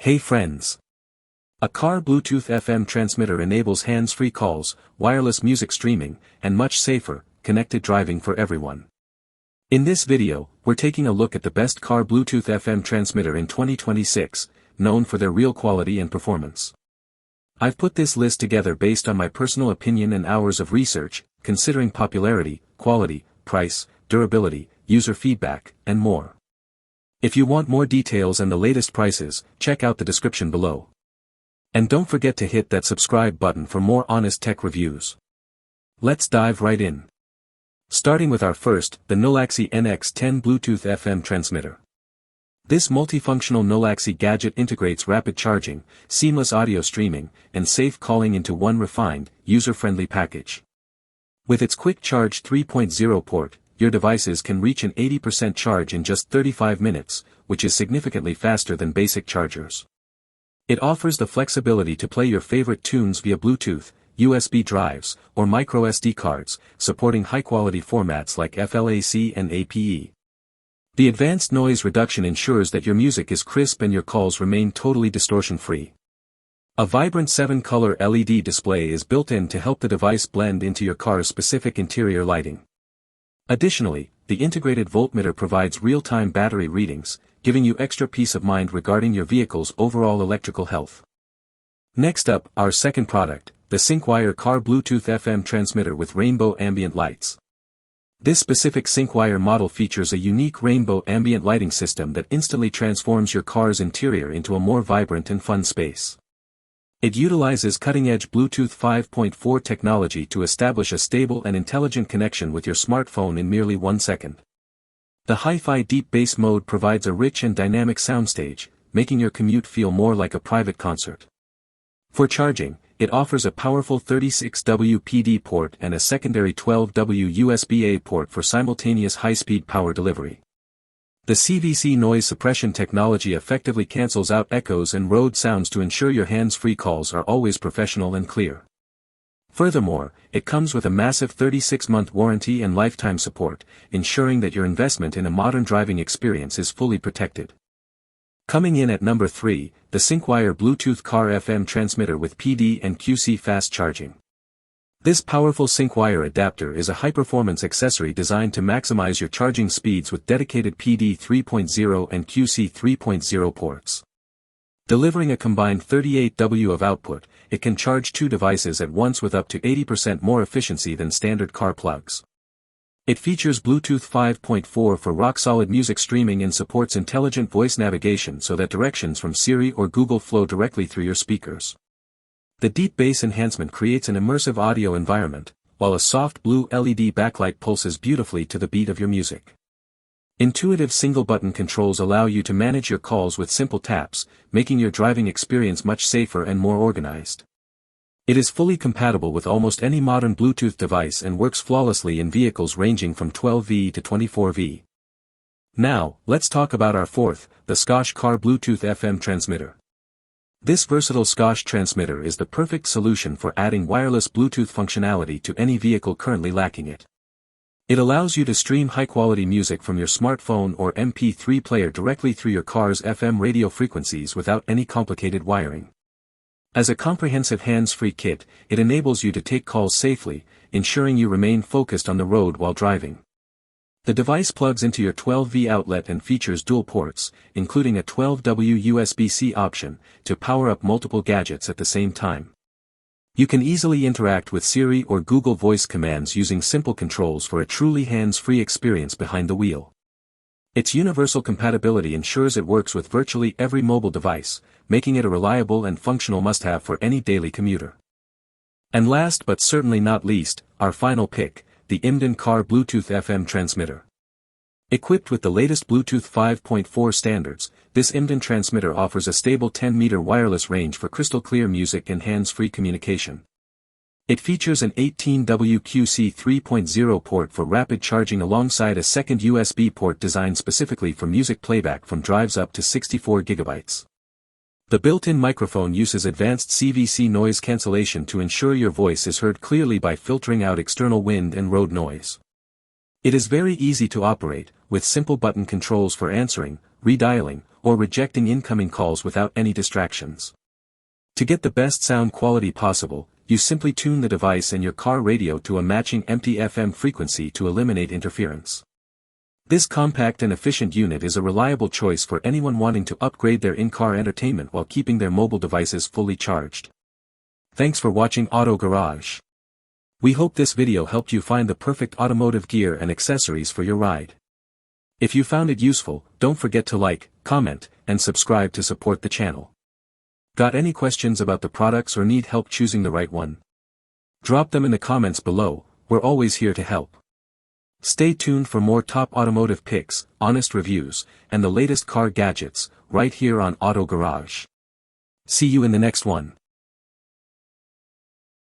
Hey friends! A car Bluetooth FM transmitter enables hands-free calls, wireless music streaming, and much safer, connected driving for everyone. In this video, we're taking a look at the best car Bluetooth FM transmitter in 2026, known for their real quality and performance. I've put this list together based on my personal opinion and hours of research, considering popularity, quality, price, durability, user feedback, and more. If you want more details and the latest prices, check out the description below. And don't forget to hit that subscribe button for more honest tech reviews. Let's dive right in. Starting with our first, the Nolaxy NX10 Bluetooth FM transmitter. This multifunctional Nolaxy gadget integrates rapid charging, seamless audio streaming, and safe calling into one refined, user-friendly package. With its quick charge 3.0 port, your devices can reach an 80% charge in just 35 minutes, which is significantly faster than basic chargers. It offers the flexibility to play your favorite tunes via Bluetooth, USB drives, or microSD cards, supporting high-quality formats like FLAC and APE. The advanced noise reduction ensures that your music is crisp and your calls remain totally distortion-free. A vibrant 7-color LED display is built in to help the device blend into your car's specific interior lighting. Additionally, the integrated voltmeter provides real-time battery readings, giving you extra peace of mind regarding your vehicle's overall electrical health. Next up, our second product, the SyncWire Car Bluetooth FM transmitter with rainbow ambient lights. This specific SyncWire model features a unique rainbow ambient lighting system that instantly transforms your car's interior into a more vibrant and fun space. It utilizes cutting-edge Bluetooth 5.4 technology to establish a stable and intelligent connection with your smartphone in merely 1 second. The Hi-Fi Deep Bass mode provides a rich and dynamic soundstage, making your commute feel more like a private concert. For charging, it offers a powerful 36W PD port and a secondary 12W USB-A port for simultaneous high-speed power delivery. The CVC noise suppression technology effectively cancels out echoes and road sounds to ensure your hands-free calls are always professional and clear. Furthermore, it comes with a massive 36-month warranty and lifetime support, ensuring that your investment in a modern driving experience is fully protected. Coming in at number 3, the SyncWire Bluetooth Car FM transmitter with PD and QC fast charging. This powerful SyncWire adapter is a high-performance accessory designed to maximize your charging speeds with dedicated PD 3.0 and QC 3.0 ports. Delivering a combined 38W of output, it can charge 2 devices at once with up to 80% more efficiency than standard car plugs. It features Bluetooth 5.4 for rock-solid music streaming and supports intelligent voice navigation so that directions from Siri or Google flow directly through your speakers. The deep bass enhancement creates an immersive audio environment, while a soft blue LED backlight pulses beautifully to the beat of your music. Intuitive single-button controls allow you to manage your calls with simple taps, making your driving experience much safer and more organized. It is fully compatible with almost any modern Bluetooth device and works flawlessly in vehicles ranging from 12V to 24V. Now, let's talk about our fourth, the Scosche Car Bluetooth FM transmitter. This versatile Scosche transmitter is the perfect solution for adding wireless Bluetooth functionality to any vehicle currently lacking it. It allows you to stream high-quality music from your smartphone or MP3 player directly through your car's FM radio frequencies without any complicated wiring. As a comprehensive hands-free kit, it enables you to take calls safely, ensuring you remain focused on the road while driving. The device plugs into your 12V outlet and features dual ports, including a 12W USB-C option, to power up multiple gadgets at the same time. You can easily interact with Siri or Google Voice commands using simple controls for a truly hands-free experience behind the wheel. Its universal compatibility ensures it works with virtually every mobile device, making it a reliable and functional must-have for any daily commuter. And last but certainly not least, our final pick, the Imden Car Bluetooth FM transmitter. Equipped with the latest Bluetooth 5.4 standards, this Imden transmitter offers a stable 10-meter wireless range for crystal-clear music and hands-free communication. It features an 18W QC 3.0 port for rapid charging alongside a second USB port designed specifically for music playback from drives up to 64 GB. The built-in microphone uses advanced CVC noise cancellation to ensure your voice is heard clearly by filtering out external wind and road noise. It is very easy to operate, with simple button controls for answering, redialing, or rejecting incoming calls without any distractions. To get the best sound quality possible, you simply tune the device and your car radio to a matching empty FM frequency to eliminate interference. This compact and efficient unit is a reliable choice for anyone wanting to upgrade their in-car entertainment while keeping their mobile devices fully charged. Thanks for watching Auto Garage. We hope this video helped you find the perfect automotive gear and accessories for your ride. If you found it useful, don't forget to like, comment, and subscribe to support the channel. Got any questions about the products or need help choosing the right one? Drop them in the comments below, we're always here to help. Stay tuned for more top automotive picks, honest reviews, and the latest car gadgets, right here on Auto Garage. See you in the next one.